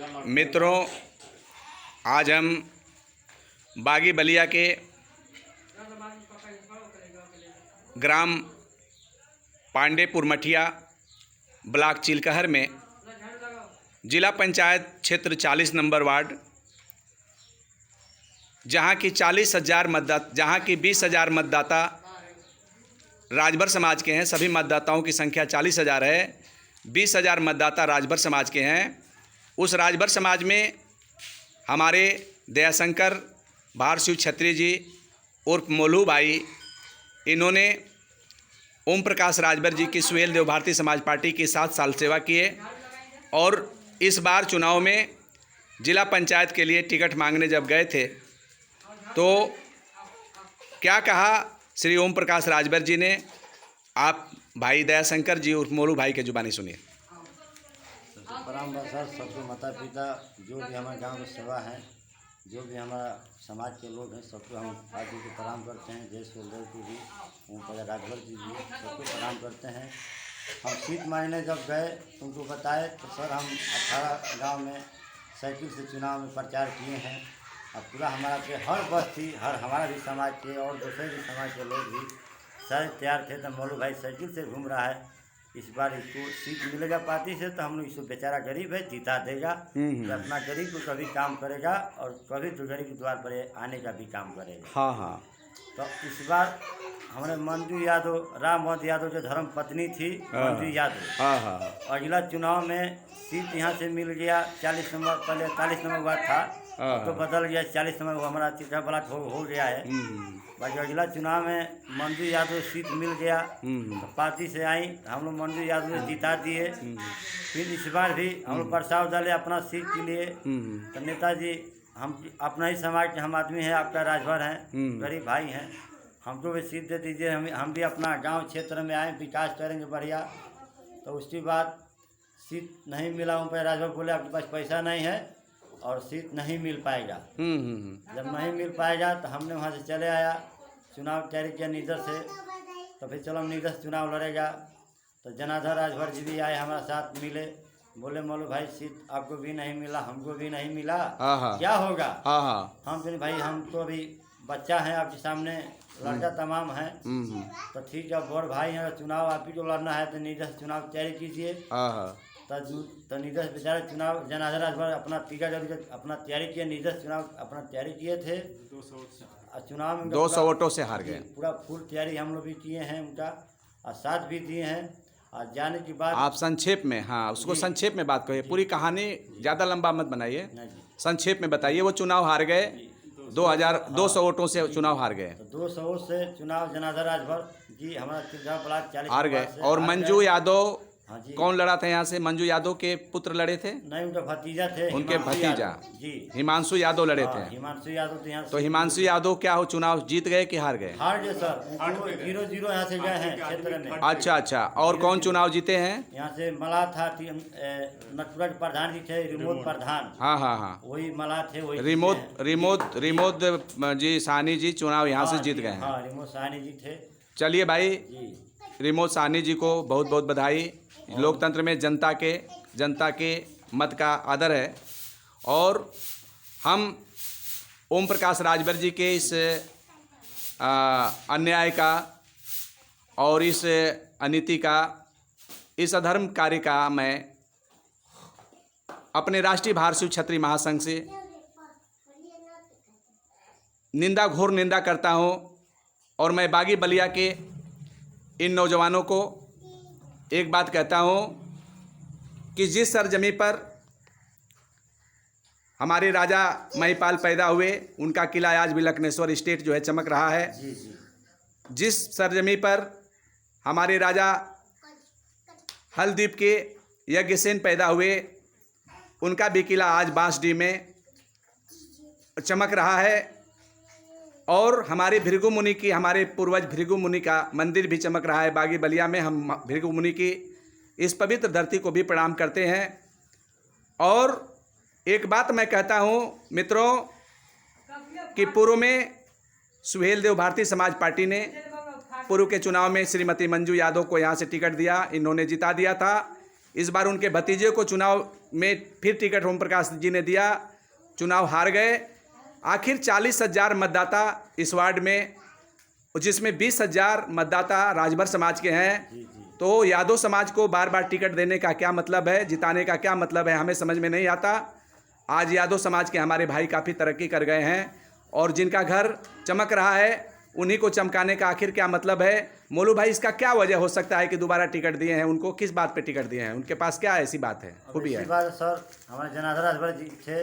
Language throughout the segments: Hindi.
मित्रों, आज हम बागी बलिया के ग्राम पांडेपुर मठिया, ब्लॉक चिलकहर में जिला पंचायत क्षेत्र 40 नंबर वार्ड, जहां की 20,000 मतदाता राजभर समाज के हैं। सभी मतदाताओं की संख्या 40,000 है। 20,000 मतदाता राजभर समाज के हैं। उस राजभर समाज में हमारे दयाशंकर भारसिंह छत्री जी उर्फ मोलू भाई, इन्होंने ओम प्रकाश राजभर जी की सुहेल देव भारती समाज पार्टी की 7 साल सेवा किए और इस बार चुनाव में जिला पंचायत के लिए टिकट मांगने जब गए थे तो क्या कहा श्री ओम प्रकाश राजभर जी ने, आप भाई दयाशंकर जी उर्फ मोलू भाई के जुबानी सुनिए। प्रणाम सर, सबके माता पिता, जो भी हमारे गांव की सेवा है, जो भी हमारा समाज के लोग हैं, सबको हम पार्टी को प्रणाम करते हैं। जय सुखदेव को भी, ओम प्रकाश राजभर जी भी, सबको प्रणाम करते हैं। हम सीट मांगने जब गए उनको बताए तो सर हम 18 गांव में साइकिल से चुनाव में प्रचार किए हैं। अब पूरा हमारा पे हर बस्ती, हर हमारा भी समाज के और दूसरे भी समाज के लोग भी सर तैयार थे। तो मोलू भाई साइकिल से घूम रहा है, इस बार इसको सीट मिलेगा पार्टी से तो हम लोग इसको, बेचारा गरीब है, जीता देगा। तो अपना गरीब को कभी काम करेगा और कभी तो गरीब के द्वार पर आने का भी काम करेगा। हाँ हाँ। तो इस बार हमारे मंजू यादव, राम मोहन यादव जो धर्म पत्नी थी मंजू यादव, हाँ हाँ। अगला चुनाव में सीट यहाँ से मिल गया। 40 नंबर, पहले 40 नंबर हुआ था तो बदल गया, 40 नंबर हमारा चित्रा ब्लॉक हो गया है। बाकी अगला चुनाव में मंजू यादव सीट मिल गया तो पार्टी से आई, हम लोग मंजू यादव को जिता दिए। फिर इस बार भी हम लोग प्रस्ताव डाले अपना सीट के लिए। तो नेताजी, हम अपना ही समाज के हम आदमी हैं, आपका राजभर हैं, गरीब भाई हैं, हमको भी सीट दे दीजिए, हम भी अपना गांव क्षेत्र में आए, विकास करेंगे बढ़िया। तो उसके बाद सीट नहीं मिला, उन पर राजभर बोले आपके पास पैसा नहीं है और सीट नहीं मिल पाएगा। जब नहीं मिल पाएगा तो हमने वहाँ से चले आया, चुनाव तैयारी किया नीदर से। तो फिर चलो नीदर से चुनाव लड़ेगा। तो जनार्दन राजभर जी भी आए, हमारे साथ मिले, बोले मोलू भाई सीट आपको भी नहीं मिला, हमको भी नहीं मिला, क्या होगा। हम फिर भाई, हम तो अभी बच्चा है, आपके सामने लड़का तमाम है, तो ठीक है, बड़ भाई हैं, चुनाव आप ही को लड़ना है तो नीदर से चुनाव तैयारी कीजिए। तो नीदर से बेचारे चुनाव जनार्दन राजभर अपना टिकट अपना तैयारी किए, नीदर चुनाव अपना तैयारी किए थे, चुनाव में 200 वोटों से हार गए। पूरा फुल तैयारी हम लोग भी किए हैं, उनका और साथ भी दिए हैं। और जाने के बाद आप संक्षेप में, हाँ उसको संक्षेप में बात करिए, पूरी कहानी ज़्यादा लंबा मत बनाइए, संक्षेप में बताइए। वो चुनाव हार गए, 200 वोटों से चुनाव हार गए। तो 200 से चुनाव जनार्दन राजभर जी हमारा चिल्का ब्लॉक 40 हार गए। और मंजू यादव, हाँ जी, कौन लड़ा था यहाँ से? मंजू यादव के पुत्र लड़े थे? नहीं, उनका भतीजा थे, उनके भतीजा जी हिमांशु यादव लड़े थे। हिमांशु यादव तो यहाँ तो हिमांशु यादव क्या हो, चुनाव जीत गए कि हार गए? हार गए सर, 0-0 यहाँ से गए हैं क्षेत्र में। अच्छा अच्छा। और कौन चुनाव जीते हैं? यहाँ से मलाह था, नटवराज प्रधान जी थे, रिमोद प्रधान, हाँ हाँ हाँ, वही मलाह थे, वही रिमोद जी साहनी जी चुनाव यहाँ से जीत गए हैं। हाँ, रिमोद साहनी जी थे। चलिए भाई, जी रिमोद साहनी जी को बहुत बहुत बधाई। लोकतंत्र में जनता के मत का आदर है और हम ओम प्रकाश राजभर जी के इस अन्याय का और इस अनीति का, इस अधर्म कार्य का मैं अपने राष्ट्रीय भारसिंह छत्री महासंघ से घोर निंदा करता हूं। और मैं बागी बलिया के इन नौजवानों को एक बात कहता हूं कि जिस सरजमी पर हमारे राजा महिपाल पैदा हुए, उनका किला आज भी लखनेश्वर स्टेट जो है चमक रहा है। जिस सरजमी पर हमारे राजा हलदीप के यज्ञसेन पैदा हुए, उनका भी किला आज बांसडीह में चमक रहा है। और हमारे भृगु मुनि की, हमारे पूर्वज भृगु मुनि का मंदिर भी चमक रहा है बागी बलिया में। हम भृगु मुनि की इस पवित्र धरती को भी प्रणाम करते हैं। और एक बात मैं कहता हूं मित्रों कि पूर्व में सुहेल देव भारती समाज पार्टी ने पूर्व के चुनाव में श्रीमती मंजू यादव को यहाँ से टिकट दिया, इन्होंने जिता दिया था। इस बार उनके भतीजे को चुनाव में फिर टिकट ओम प्रकाश जी ने दिया, चुनाव हार गए। आखिर 40,000 मतदाता इस वार्ड में, जिसमें 20,000 मतदाता राजभर समाज के हैं। तो यादव समाज को बार बार टिकट देने का क्या मतलब है, जिताने का क्या मतलब है, हमें समझ में नहीं आता। आज यादव समाज के हमारे भाई काफ़ी तरक्की कर गए हैं और जिनका घर चमक रहा है उन्हीं को चमकाने का आखिर क्या मतलब है। मोलू भाई, इसका क्या वजह हो सकता है कि दोबारा टिकट दिए हैं उनको? किस बात पे टिकट दिए हैं? उनके पास क्या ऐसी बात है, खूबी है? बात सर, हमारे जनार्दन राजभर जी थे,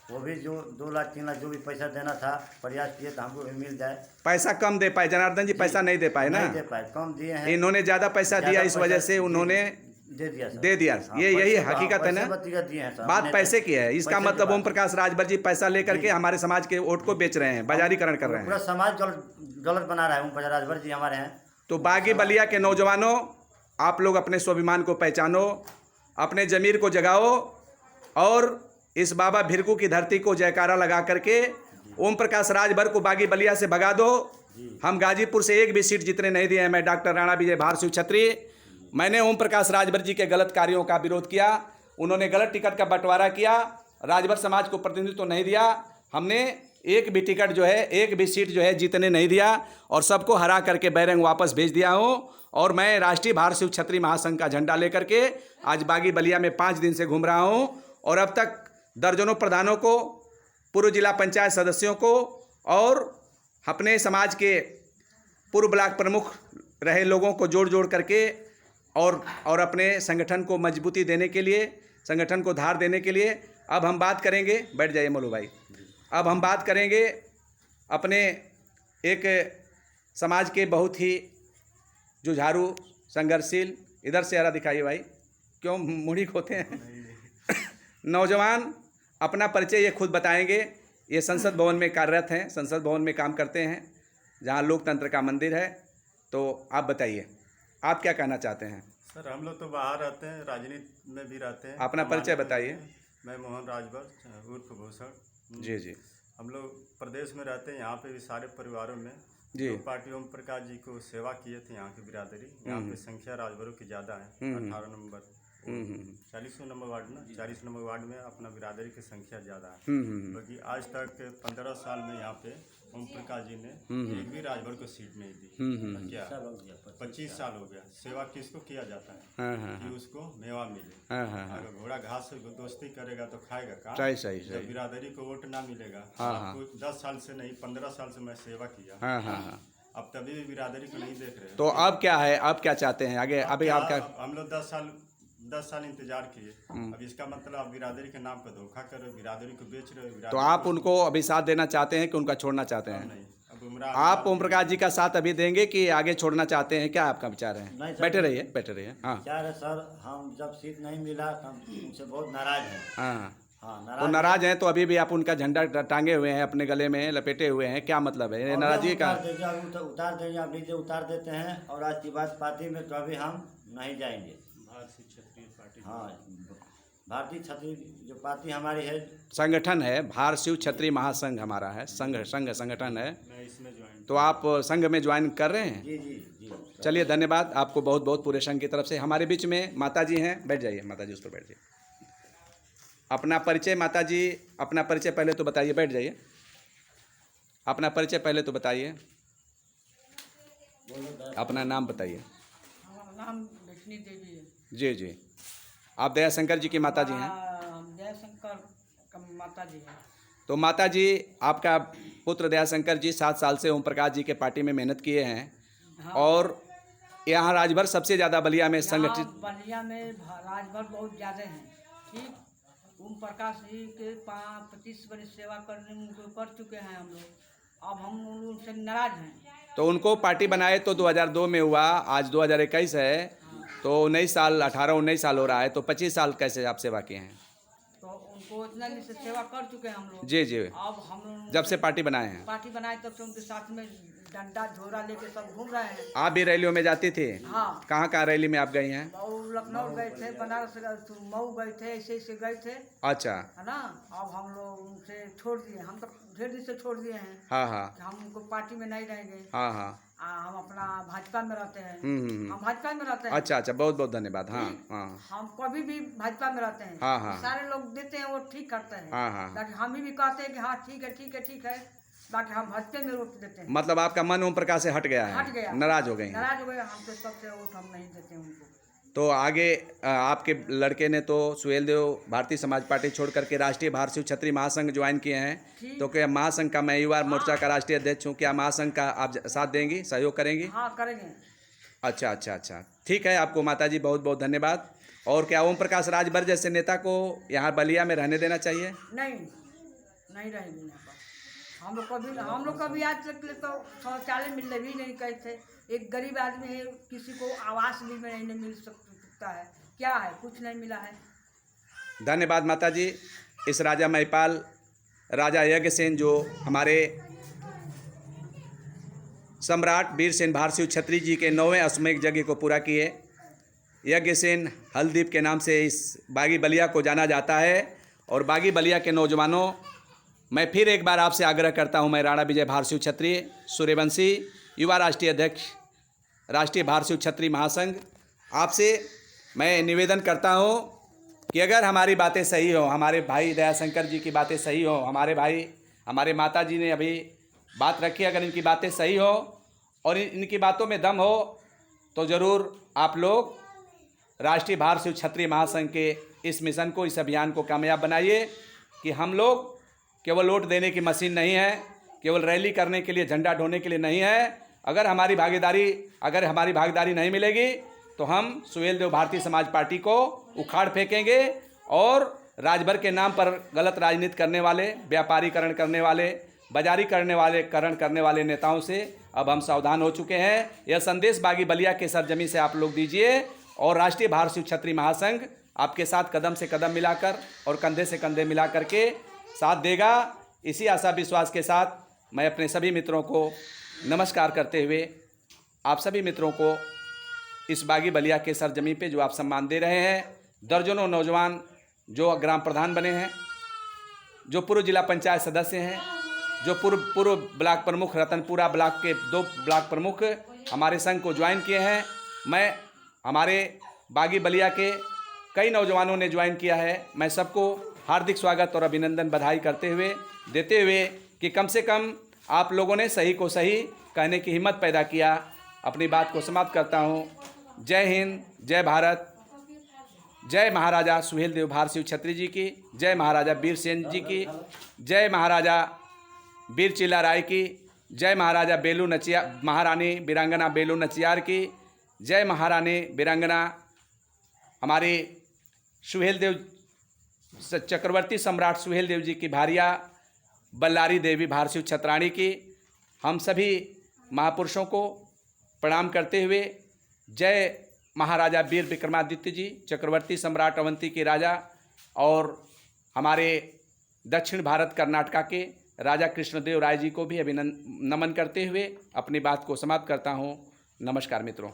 वो भी जो 2 लाख 3 लाख जो भी पैसा देना था प्रयास किए तो हमको भी मिल जाए। पैसा कम दे पाए जनार्दन जी, पैसा नहीं दे पाए ना? नहीं दे पाए, कम दिए हैं। इन्होंने ज़्यादा पैसा दिया, इस वजह से उन्होंने दे दिया ये यही हकीकत है ना? बात पैसे की है। इसका मतलब ओम प्रकाश राजभर जी पैसा लेकर के हमारे समाज के वोट को बेच रहे हैं, बाजारीकरण कर रहे हैं। पूरा समाज गलत बना रहा है। ओम प्रकाश राजभर जी हमारे हैं। तो बागी बलिया के नौजवानों, आप लोग अपने स्वाभिमान को पहचानो, अपने जमीर को जगाओ और इस बाबा भिरकू की धरती को जयकारा लगा करके ओम प्रकाश राजभर को बागी बलिया से भगा दो। हम गाजीपुर से एक भी सीट जीतने नहीं दिए हैं। मैं डॉक्टर राणा विजय भार शिव छत्री, मैंने ओम प्रकाश राजभर जी के गलत कार्यों का विरोध किया। उन्होंने गलत टिकट का बंटवारा किया, राजभर समाज को प्रतिनिधित्व तो नहीं दिया। हमने एक भी टिकट जो है, एक भी सीट जो है जीतने नहीं दिया और सबको हरा करके बैरंग वापस भेज दिया हूँ। और मैं राष्ट्रीय भार शिव छत्री महासंघ का झंडा लेकर के आज बागी बलिया में 5 दिन से घूम रहा हूँ और अब तक दर्जनों प्रधानों को, पूर्व जिला पंचायत सदस्यों को और अपने समाज के पूर्व ब्लॉक प्रमुख रहे लोगों को जोड़ करके और अपने संगठन को मजबूती देने के लिए, संगठन को धार देने के लिए अब हम बात करेंगे। बैठ जाइए मोलू भाई। अब हम बात करेंगे अपने एक समाज के बहुत ही जुझारू, संघर्षशील, इधर से यारा दिखाइए भाई, क्यों मुड़ी खोते हैं? नौजवान अपना परिचय ये खुद बताएंगे। ये संसद भवन में कार्यरत हैं, संसद भवन में काम करते हैं जहाँ लोकतंत्र का मंदिर है। तो आप बताइए, आप क्या कहना चाहते हैं? सर, हम लोग तो बाहर रहते हैं, राजनीति में भी रहते हैं। अपना परिचय बताइए। मैं मोहन राजभर उर्फ भूषण। जी जी। हम लोग प्रदेश में रहते हैं, यहाँ पे भी सारे परिवारों में जी। जो पार्टी ओम प्रकाश जी को सेवा किए थे, यहाँ की बिरादरी, यहाँ पे संख्या राजभरों की ज़्यादा है। 18 नंबर 40 नंबर वार्ड ना, 40 नंबर वार्ड में अपना बिरादरी की संख्या ज़्यादा है। क्योंकि आज तक 15 साल में यहाँ पे ओम प्रकाश जी ने एक भी राजभर को सीट नहीं दी। क्या 25 साल हो गया। सेवा किसको किया जाता है कि उसको मेवा मिले। अगर घोड़ा घास से दोस्ती करेगा तो खाएगा का? सही। जब बिरादरी को वोट ना मिलेगा, आपको 10 साल से नहीं 15 साल से मैं सेवा किया। अब तभी भी बिरादरी को नहीं देख रहे। तो अब क्या है, आप क्या चाहते हैं आगे? अभी आप क्या? हम लोग 10 साल इंतजार किए। अब इसका मतलब आप बिरादरी के नाम पर धोखा कर रहे हो, बिरादरी को बेच रहे हो। तो आप उनको अभी साथ देना चाहते हैं कि उनका छोड़ना चाहते हैं? नहीं, अब आप ओम प्रकाश जी का साथ अभी देंगे कि आगे छोड़ना चाहते हैं? क्या आपका विचार है? बैठे रहिए। हाँ, क्या है सर, हम जब सीट नहीं मिला तो हम उनसे बहुत नाराज हैं। हाँ, तो नाराज हैं तो अभी भी आप उनका झंडा टांगे हुए हैं, अपने गले में लपेटे हुए हैं, क्या मतलब है नाराजगी का? उतार देंगे, आप लीजिए, उतार देते हैं। और आज की बात पार्टी में तो अभी हम नहीं जाएंगे। हाँ, भारतीय क्षत्रिय जो पार्टी हमारी है, संगठन है, भार शिव क्षत्रिय महासंघ हमारा है, संगठन है। मैं इसमें ज्वाइन। तो आप संघ में ज्वाइन कर रहे हैं? जी। चलिए, धन्यवाद आपको बहुत बहुत पूरे संघ की तरफ से। हमारे बीच में माता जी हैं, बैठ जाइए माता जी, उस पर बैठ जाइए। अपना परिचय माता जी, अपना परिचय पहले तो बताइए। बैठ जाइए, अपना परिचय पहले तो बताइए, अपना नाम बताइए। नाम लक्ष्मी देवी है। जी। आप दयाशंकर जी की माता जी हैं? दयाशंकर का माता जी है। तो माता जी, आपका पुत्र दयाशंकर जी 7 साल से ओम प्रकाश जी के पार्टी में मेहनत किए हैं। और यहाँ राजभर सबसे ज़्यादा बलिया में संगठित, बलिया में राजभर बहुत ज़्यादा हैं। ठीक, ओम प्रकाश जी के 25 वर्ष सेवा करने में कर चुके हैं हम लोग। अब हम उनसे नाराज हैं। तो उनको पार्टी बनाए तो 2002 में हुआ, आज 2021 है, तो 19 साल, 18-19 साल हो रहा है। तो 25 साल कैसे आप सेवा किए हैं? तो उनको इतना सेवा कर चुके हैं हम लोग। जी। अब हम जब से पार्टी बनाए हैं? पार्टी बनाए तब से उनके साथ में डंडा झोरा लेके सब घूम रहे हैं। आप भी रैलियों में जाती थी? हाँ, कहाँ कहाँ रैली में आप गई हैं? और लखनऊ गए थे, बनारस मऊ गए थे, ऐसे ऐसे गए थे, अच्छा। है ना। अब हम लोग उनसे छोड़ दिए, हम तो ढेर दिन से छोड़ दिए हैं हाँ हाँ कि हम उनको पार्टी में नहीं रहेंगे। हाँ हाँ। हम अपना भाजपा में रहते हैं। हम्म। हम भाजपा में रहते हैं। अच्छा अच्छा, बहुत बहुत धन्यवाद। हाँ हाँ हम कभी भी भाजपा में रहते हैं। हाँ, हाँ। सारे लोग देते हैं वो ठीक करते हैं। हाँ, हाँ। बाकी हम भी कहते हैं कि हाँ ठीक है ठीक है ठीक है, बाकी हम भाजपा में वोट देते हैं। मतलब आपका मन ओम प्रकाश से हट गया है? हट गया, नाराज हो गए हैं? नाराज हो गए, हम तो सबसे वोट हम नहीं देते उनको। तो आगे आपके लड़के ने तो सुहेल देव भारतीय समाज पार्टी छोड़ करके राष्ट्रीय भारतीय क्षत्रिय महासंघ ज्वाइन किए हैं। ठीक। तो क्या महासंघ का, मैं युवा मोर्चा का राष्ट्रीय अध्यक्ष हूँ, क्या महासंघ का आप साथ देंगी, सहयोग करेंगी? हाँ करेंगे। अच्छा अच्छा अच्छा, ठीक है। आपको माताजी बहुत बहुत धन्यवाद। और क्या ओम प्रकाश राजभर जैसे नेता को यहाँ बलिया में रहने देना चाहिए? नहीं, नहीं रहेंगे यहाँ पर। हम लोग कभी आज तक ले तो शौचालय मिलने भी नहीं कहे थे। एक गरीब आदमी है, किसी को आवास भी नहीं मिल सकता है, क्या है, कुछ नहीं मिला है। धन्यवाद माताजी। इस राजा महिपाल राजा यज्ञसेन जो हमारे सम्राट वीरसेन भारसिव क्षत्रिय जी के 9वें अश्वमेध यज्ञ को पूरा किए। यज्ञसेन हलदीप के नाम से इस बागी बलिया को जाना जाता है। और बागी बलिया के नौजवानों, मैं फिर एक बार आपसे आग्रह करता हूं, मैं राणा विजय भारसिव क्षत्रिय सूर्यवंशी, युवा राष्ट्रीय अध्यक्ष राष्ट्रीय भारसिव क्षत्रिय महासंघ, आपसे मैं निवेदन करता हूं कि अगर हमारी बातें सही हो, हमारे भाई दयाशंकर जी की बातें सही हो, हमारे भाई हमारे माता जी ने अभी बात रखी, अगर इनकी बातें सही हो और इनकी बातों में दम हो, तो ज़रूर आप लोग राष्ट्रीय भारसिव क्षत्रिय महासंघ के इस मिशन को, इस अभियान को कामयाब बनाइए कि हम लोग केवल वोट देने की मशीन नहीं है, केवल रैली करने के लिए, झंडा ढोने के लिए नहीं है। अगर हमारी भागीदारी नहीं मिलेगी तो हम सुहेल देव भारतीय समाज पार्टी को उखाड़ फेंकेंगे और राजभर के नाम पर गलत राजनीति करने वाले, व्यापारीकरण करने वाले, बाजारीकरण करने वाले नेताओं से अब हम सावधान हो चुके हैं। यह संदेश बागी बलिया के सरजमी से आप लोग दीजिए और राष्ट्रीय भारसिव क्षत्रिय महासंघ आपके साथ कदम से कदम मिलाकर और कंधे से कंधे मिलाकर के साथ देगा। इसी आशा विश्वास के साथ मैं अपने सभी मित्रों को नमस्कार करते हुए, आप सभी मित्रों को इस बागी बलिया के सरजमी पे जो आप सम्मान दे रहे हैं, दर्जनों नौजवान जो ग्राम प्रधान बने हैं, जो पूर्व जिला पंचायत सदस्य हैं, जो पूर्व ब्लॉक प्रमुख, रतनपुरा ब्लॉक के 2 ब्लॉक प्रमुख हमारे संघ को ज्वाइन किए हैं। मैं हमारे बागी बलिया के कई नौजवानों ने ज्वाइन किया है, मैं सबको हार्दिक स्वागत और अभिनंदन, बधाई देते हुए कि कम से कम आप लोगों ने सही को सही कहने की हिम्मत पैदा किया। अपनी बात को समाप्त करता हूँ। जय हिंद, जय भारत, जय महाराजा सुहेल देव भारसिव क्षत्रिय जी की, जय महाराजा वीरसेन जी की, जय महाराजा वीर चिल्ला राय की, जय महाराजा महारानी वीरांगना बेलू नचियार की, जय महारानी वीरांगना हमारी सुहेल देव चक्रवर्ती सम्राट सुहेल देव जी की भारिया बल्लारी देवी भारसिव छत्राणी की। हम सभी महापुरुषों को प्रणाम करते हुए जय महाराजा वीर विक्रमादित्य जी, चक्रवर्ती सम्राट अवंती के राजा, और हमारे दक्षिण भारत कर्नाटका के राजा कृष्णदेव राय जी को भी नमन करते हुए अपनी बात को समाप्त करता हूँ। नमस्कार मित्रों।